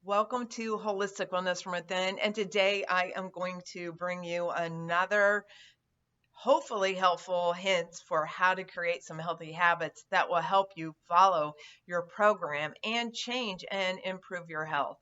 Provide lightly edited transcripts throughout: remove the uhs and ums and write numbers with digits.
Welcome to Holistic Wellness from Within. And today I am going to bring you another hopefully helpful hints for how to create some healthy habits that will help you follow your program and change and improve your health.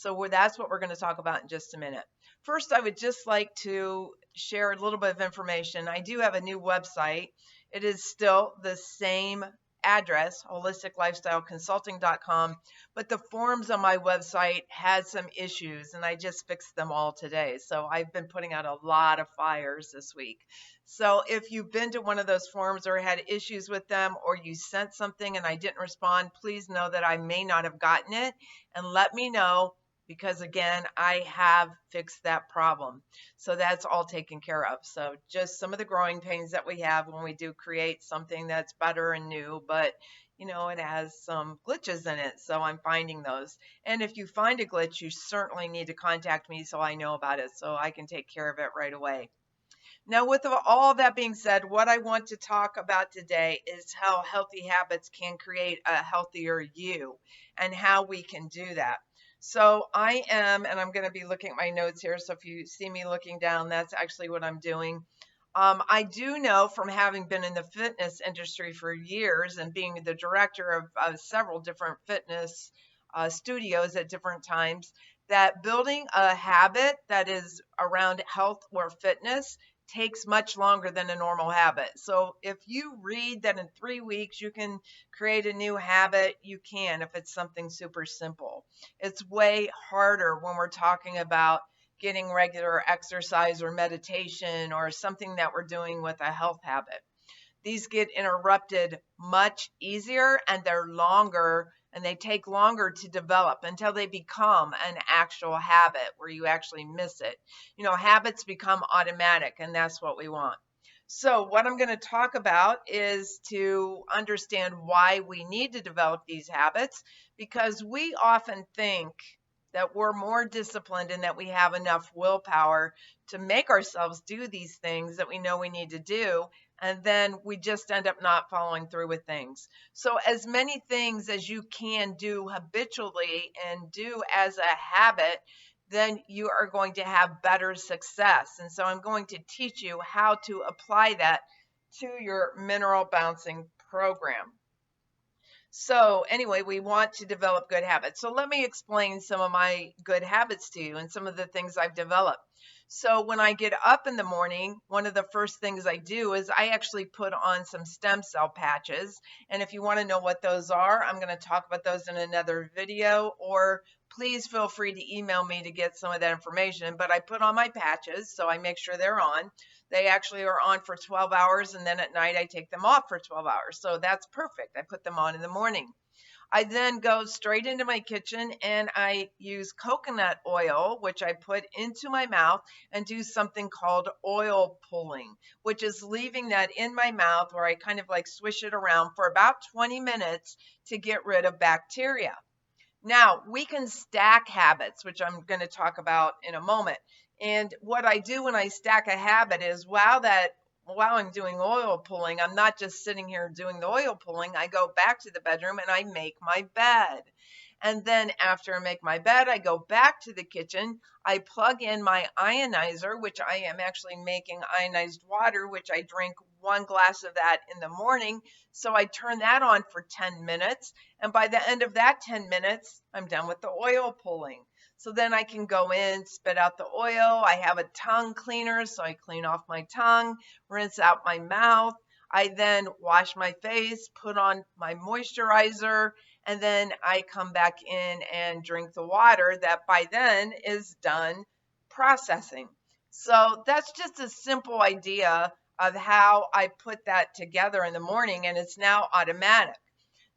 That's what we're going to talk about in just a minute. First, I would just like to share a little bit of information. I do have a new website. It is still the same address, holisticlifestyleconsulting.com, but the forms on my website had some issues and I just fixed them all today. So I've been putting out a lot of fires this week. So if you've been to one of those forums or had issues with them, or you sent something and I didn't respond, please know that I may not have gotten it, and let me know, because again, I have fixed that problem. So that's all taken care of. So just some of the growing pains that we have when we do create something that's better and new, but it has some glitches in it. So I'm finding those. And if you find a glitch, you certainly need to contact me so I know about it so I can take care of it right away. Now, with all that being said, what I want to talk about today is how healthy habits can create a healthier you and how we can do that. So and I'm going to be looking at my notes here. So if you see me looking down, that's actually what I'm doing. I do know from having been in the fitness industry for years and being the director of several different fitness studios at different times, that building a habit that is around health or fitness takes much longer than a normal habit. So if you read that in 3 weeks you can create a new habit, you can if it's something super simple. It's way harder when we're talking about getting regular exercise or meditation or something that we're doing with a health habit. These get interrupted much easier and they're longer and they take longer to develop until they become an actual habit where you actually miss it. Habits become automatic and that's what we want. So, what I'm going to talk about is to understand why we need to develop these habits, because we often think that we're more disciplined and that we have enough willpower to make ourselves do these things that we know we need to do. And then we just end up not following through with things. So, as many things as you can do habitually and do as a habit, then you are going to have better success. And so, I'm going to teach you how to apply that to your mineral bouncing program. So, anyway, we want to develop good habits. So, let me explain some of my good habits to you and some of the things I've developed. So, when I get up in the morning, one of the first things I do is I actually put on some stem cell patches. And if you want to know what those are, I'm going to talk about those in another video, or please feel free to email me to get some of that information. But I put on my patches, so I make sure they're on. They actually are on for 12 hours, and then at night I take them off for 12 hours. So that's perfect. I put them on in the morning. I then go straight into my kitchen and I use coconut oil, which I put into my mouth, and do something called oil pulling, which is leaving that in my mouth where I kind of like swish it around for about 20 minutes to get rid of bacteria. Now, we can stack habits, which I'm going to talk about in a moment. And what I do when I stack a habit is while I'm doing oil pulling, I'm not just sitting here doing the oil pulling. I go back to the bedroom and I make my bed. And then after I make my bed, I go back to the kitchen. I plug in my ionizer, which I am actually making ionized water, which I drink 1 glass of that in the morning. So I turn that on for 10 minutes. And by the end of that 10 minutes, I'm done with the oil pulling. So then I can go in, spit out the oil. I have a tongue cleaner, so I clean off my tongue, rinse out my mouth. I then wash my face, put on my moisturizer, and then I come back in and drink the water that by then is done processing. So that's just a simple idea of how I put that together in the morning, and it's now automatic.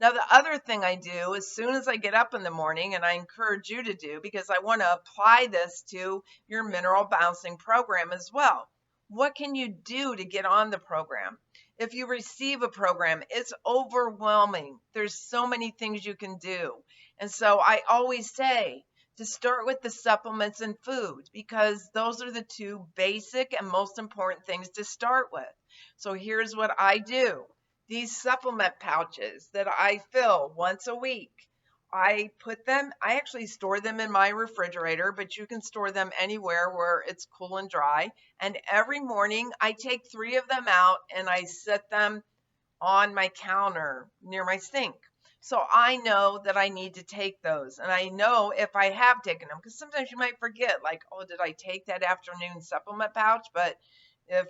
Now, the other thing I do as soon as I get up in the morning, and I encourage you to do because I want to apply this to your mineral bouncing program as well. What can you do to get on the program? If you receive a program, it's overwhelming. There's so many things you can do. And so I always say to start with the supplements and food because those are the two basic and most important things to start with. So here's what I do. These supplement pouches that I fill once a week I actually store them in my refrigerator, but you can store them anywhere where it's cool and dry. And every morning I take 3 of them out and I set them on my counter near my sink. So I know that I need to take those. And I know if I have taken them, because sometimes you might forget, like, oh, did I take that afternoon supplement pouch? But if,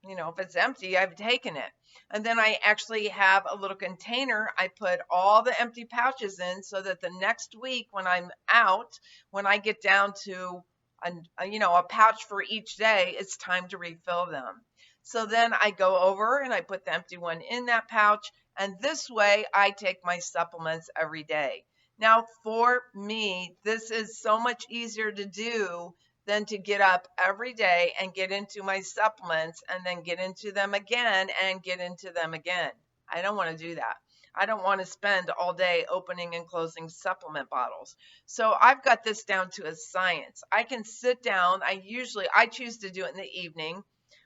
if it's empty, I've taken it. And then I actually have a little container I put all the empty pouches in so that the next week when I'm out, when I get down to a pouch for each day, it's time to refill them. So then I go over and I put the empty one in that pouch. And this way I take my supplements every day. Now, for me, this is so much easier to do than to get up every day and get into my supplements and then get into them again and get into them again. I don't want to do that. I don't want to spend all day opening and closing supplement bottles. So I've got this down to a science. I can sit down. I choose to do it in the evening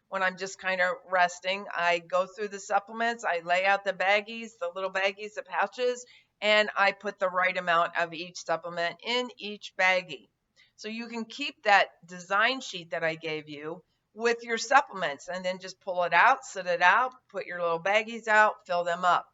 when I'm just kind of resting. I go through the supplements, I lay out the baggies, the little baggies, the pouches, and I put the right amount of each supplement in each baggie. So you can keep that design sheet that I gave you with your supplements and then just pull it out, sit it out, put your little baggies out, fill them up.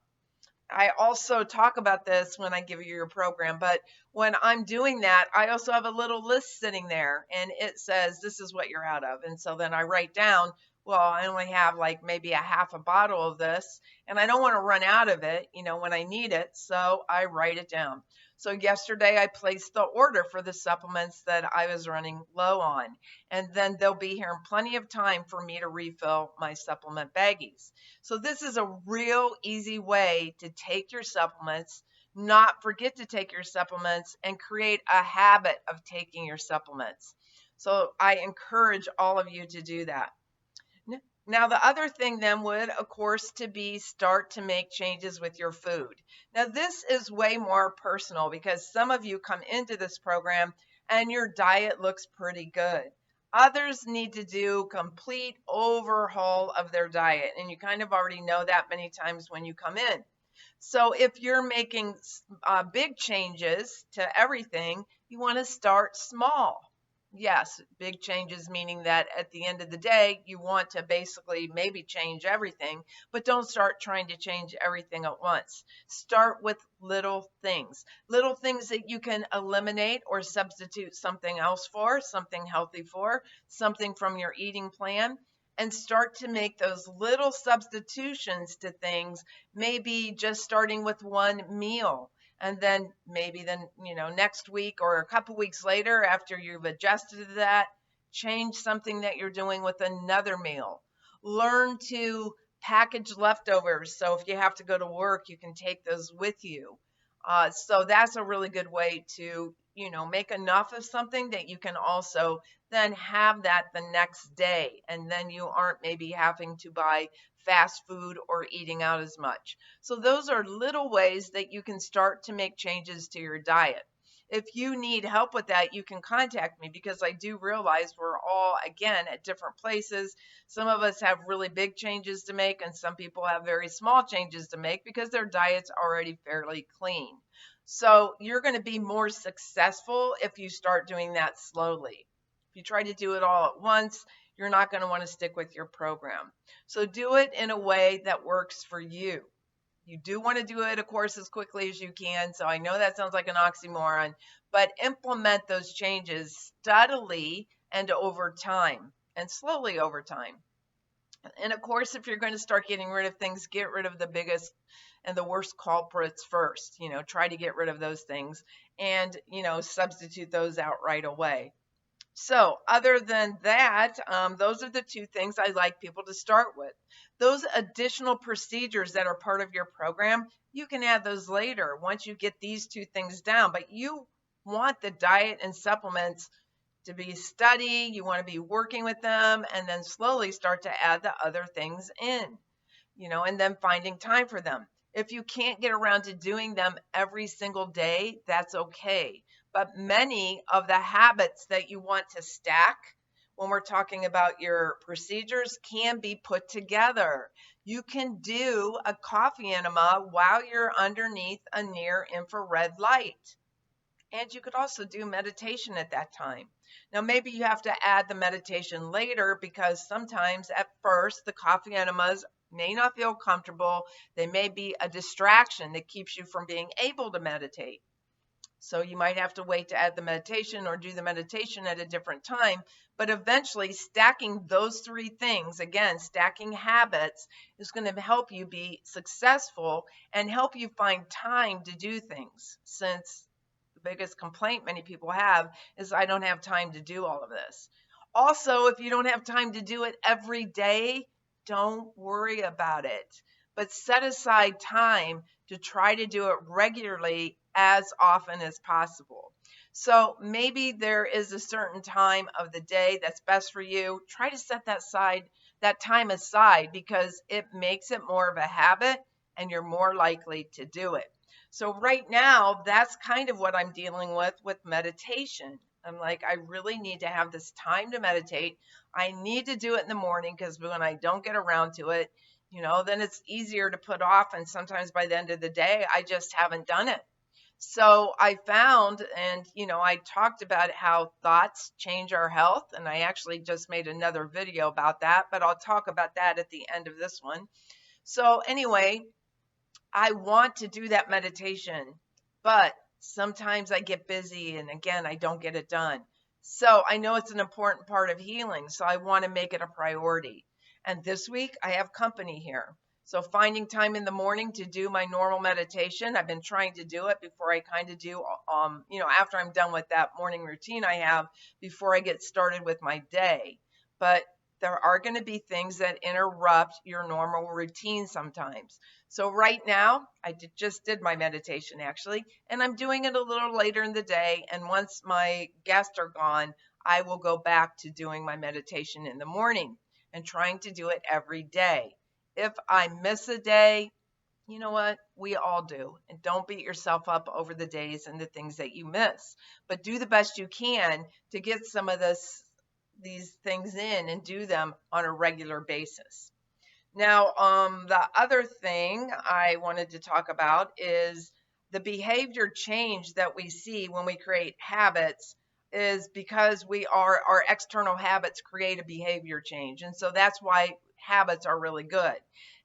I also talk about this when I give you your program, but when I'm doing that, I also have a little list sitting there and it says, this is what you're out of. And so then I write down, well, I only have like maybe a half a bottle of this and I don't want to run out of it, when I need it. So I write it down. So yesterday I placed the order for the supplements that I was running low on, and then they'll be here in plenty of time for me to refill my supplement baggies. So this is a real easy way to take your supplements, not forget to take your supplements, and create a habit of taking your supplements. So I encourage all of you to do that. Now, the other thing then would, of course, to be start to make changes with your food. Now, this is way more personal because some of you come into this program and your diet looks pretty good. Others need to do complete overhaul of their diet, and you kind of already know that many times when you come in. So if you're making big changes to everything, you want to start small. Yes, big changes meaning that at the end of the day, you want to basically maybe change everything, but don't start trying to change everything at once. Start with little things that you can eliminate or substitute something else for, something healthy for, something from your eating plan, and start to make those little substitutions to things, maybe just starting with one meal. And then maybe next week or a couple weeks later, after you've adjusted to that, change something that you're doing with another meal. Learn to package leftovers. So if you have to go to work, you can take those with you. So that's a really good way to, make enough of something that you can also then have that the next day. And then you aren't maybe having to buy fast food or eating out as much. So those are little ways that you can start to make changes to your diet. If you need help with that, you can contact me because I do realize we're all, again, at different places. Some of us have really big changes to make, and some people have very small changes to make because their diet's already fairly clean. So you're going to be more successful if you start doing that slowly. If you try to do it all at once, you're not going to want to stick with your program. So do it in a way that works for you. You do want to do it, of course, as quickly as you can. So I know that sounds like an oxymoron, but implement those changes steadily and over time, and slowly over time. And of course, if you're going to start getting rid of things, get rid of the biggest and the worst culprits first. Try to get rid of those things and, substitute those out right away. So other than that, those are the two things I like people to start with. Those additional procedures that are part of your program, you can add those later once you get these two things down. But you want the diet and supplements to be steady. You want to be working with them and then slowly start to add the other things in, and then finding time for them. If you can't get around to doing them every single day, that's okay. But many of the habits that you want to stack when we're talking about your procedures can be put together. You can do a coffee enema while you're underneath a near infrared light. And you could also do meditation at that time. Now, maybe you have to add the meditation later because sometimes at first the coffee enemas may not feel comfortable. They may be a distraction that keeps you from being able to meditate. So you might have to wait to add the meditation or do the meditation at a different time. But eventually, stacking those three things, again, stacking habits, is going to help you be successful and help you find time to do things. Since the biggest complaint many people have is, I don't have time to do all of this. Also, if you don't have time to do it every day, don't worry about it, but set aside time to try to do it regularly as often as possible. So maybe there is a certain time of the day that's best for you. Try to set that time aside, because it makes it more of a habit and you're more likely to do it. So right now, that's kind of what I'm dealing with meditation. I'm like, I really need to have this time to meditate. I need to do it in the morning, because when I don't get around to it, then it's easier to put off. And sometimes by the end of the day, I just haven't done it. So I found, and I talked about how thoughts change our health. And I actually just made another video about that, but I'll talk about that at the end of this one. So anyway, I want to do that meditation, but sometimes I get busy and again, I don't get it done. So I know it's an important part of healing, so I want to make it a priority. And this week I have company here. So finding time in the morning to do my normal meditation, I've been trying to do it before I kind of do, after I'm done with that morning routine I have before I get started with my day. But there are going to be things that interrupt your normal routine sometimes. So right now, I just did my meditation actually, and I'm doing it a little later in the day. And once my guests are gone, I will go back to doing my meditation in the morning and trying to do it every day. If I miss a day, you know what? We all do. And don't beat yourself up over the days and the things that you miss, but do the best you can to get some of these things in and do them on a regular basis. Now, the other thing I wanted to talk about is the behavior change that we see when we create habits is because our external habits create a behavior change. And so that's why habits are really good.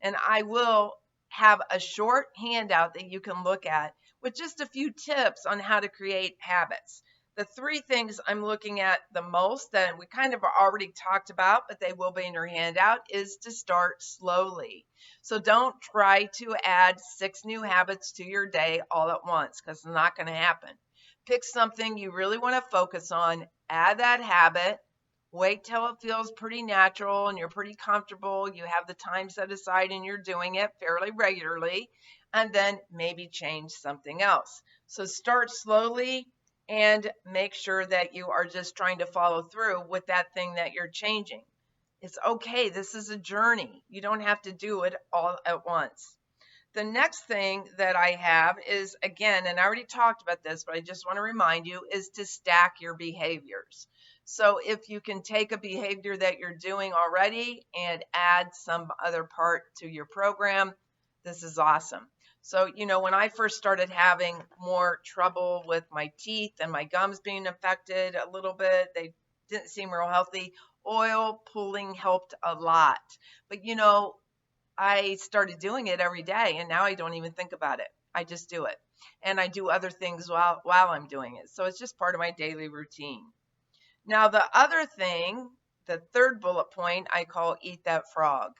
And I will have a short handout that you can look at with just a few tips on how to create habits. The three things I'm looking at the most that we kind of already talked about, but they will be in your handout, is to start slowly. So don't try to add 6 new habits to your day all at once, because it's not going to happen. Pick something you really want to focus on, add that habit, wait till it feels pretty natural and you're pretty comfortable, you have the time set aside and you're doing it fairly regularly, and then maybe change something else. So start slowly and make sure that you are just trying to follow through with that thing that you're changing. It's okay. This is a journey. You don't have to do it all at once. The next thing that I have is, again, and I already talked about this, but I just want to remind you, is to stack your behaviors. So if you can take a behavior that you're doing already and add some other part to your program, this is awesome. So, when I first started having more trouble with my teeth and my gums being affected a little bit, they didn't seem real healthy. Oil pulling helped a lot. But, I started doing it every day, and now I don't even think about it. I just do it. And I do other things while I'm doing it. So it's just part of my daily routine. Now, the other thing, the third bullet point, I call Eat That Frog.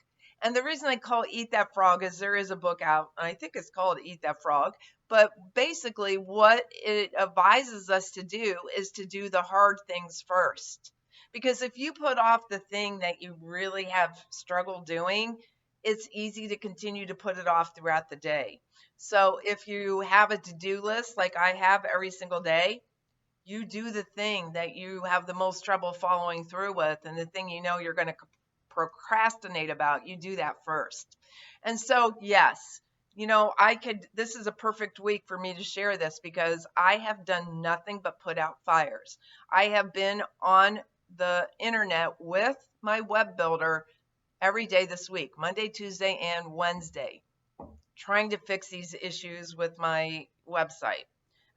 And the reason I call Eat That Frog is there is a book out, and I think it's called Eat That Frog. But basically, what it advises us to do is to do the hard things first. Because if you put off the thing that you really have struggled doing, it's easy to continue to put it off throughout the day. So if you have a to-do list like I have every single day, you do the thing that you have the most trouble following through with, and the thing you're going to procrastinate about, you do that first. And so, yes, this is a perfect week for me to share this, because I have done nothing but put out fires. I have been on the internet with my web builder every day this week, Monday, Tuesday, and Wednesday, trying to fix these issues with my website.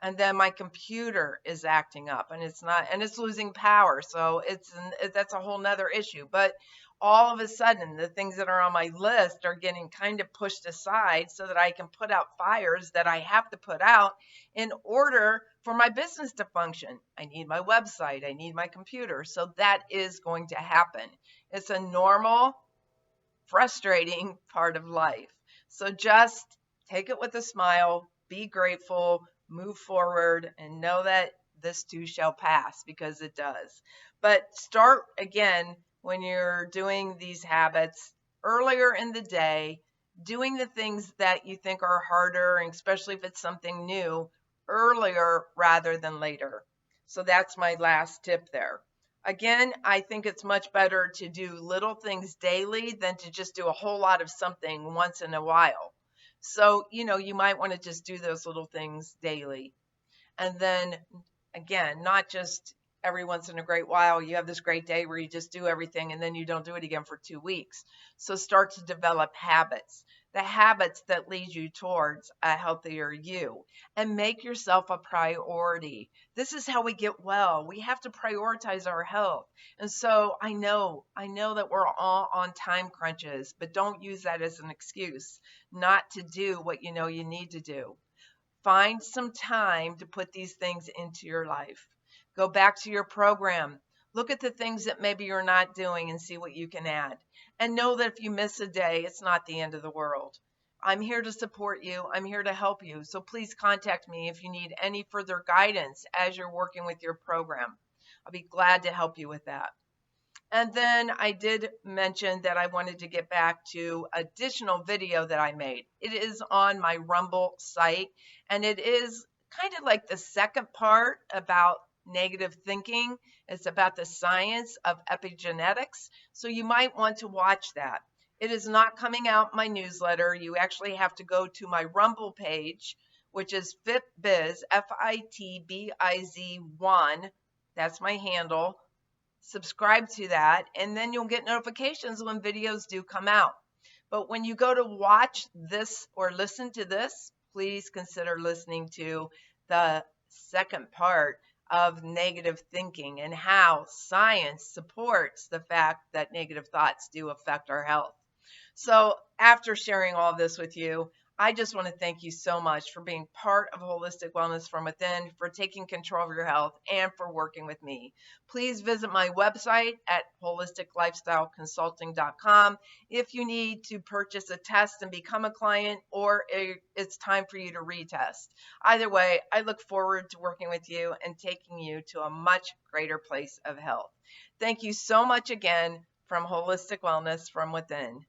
And then my computer is acting up and it's losing power. So that's a whole nother issue. But all of a sudden, the things that are on my list are getting kind of pushed aside so that I can put out fires that I have to put out in order for my business to function. I need my website, I need my computer. So that is going to happen. It's a normal, frustrating part of life. So just take it with a smile, be grateful, move forward, and know that this too shall pass, because it does. But start again when you're doing these habits earlier in the day, doing the things that you think are harder, and especially if it's something new, earlier rather than later. So that's my last tip there. Again, I think it's much better to do little things daily than to just do a whole lot of something once in a while. So, you might want to just do those little things daily. And then again, not just every once in a great while, you have this great day where you just do everything and then you don't do it again for 2 weeks. So start to develop habits, the habits that lead you towards a healthier you, and make yourself a priority. This is how we get well. We have to prioritize our health. And so I know that we're all on time crunches, but don't use that as an excuse not to do what you know you need to do. Find some time to put these things into your life. Go back to your program. Look at the things that maybe you're not doing and see what you can add. And know that if you miss a day, it's not the end of the world. I'm here to support you. I'm here to help you. So please contact me if you need any further guidance as you're working with your program. I'll be glad to help you with that. And then I did mention that I wanted to get back to additional video that I made. It is on my Rumble site, and it is kind of like the second part about negative thinking. It's about the science of epigenetics. So you might want to watch that. It is not coming out in my newsletter. You actually have to go to my Rumble page, which is FitBiz, FITBIZ1. That's my handle. Subscribe to that, and then you'll get notifications when videos do come out. But when you go to watch this or listen to this, please consider listening to the second part of negative thinking and how science supports the fact that negative thoughts do affect our health. So after sharing all of this with you, I just want to thank you so much for being part of Holistic Wellness from Within, for taking control of your health, and for working with me. Please visit my website at holisticlifestyleconsulting.com if you need to purchase a test and become a client, or it's time for you to retest. Either way, I look forward to working with you and taking you to a much greater place of health. Thank you so much again from Holistic Wellness from Within.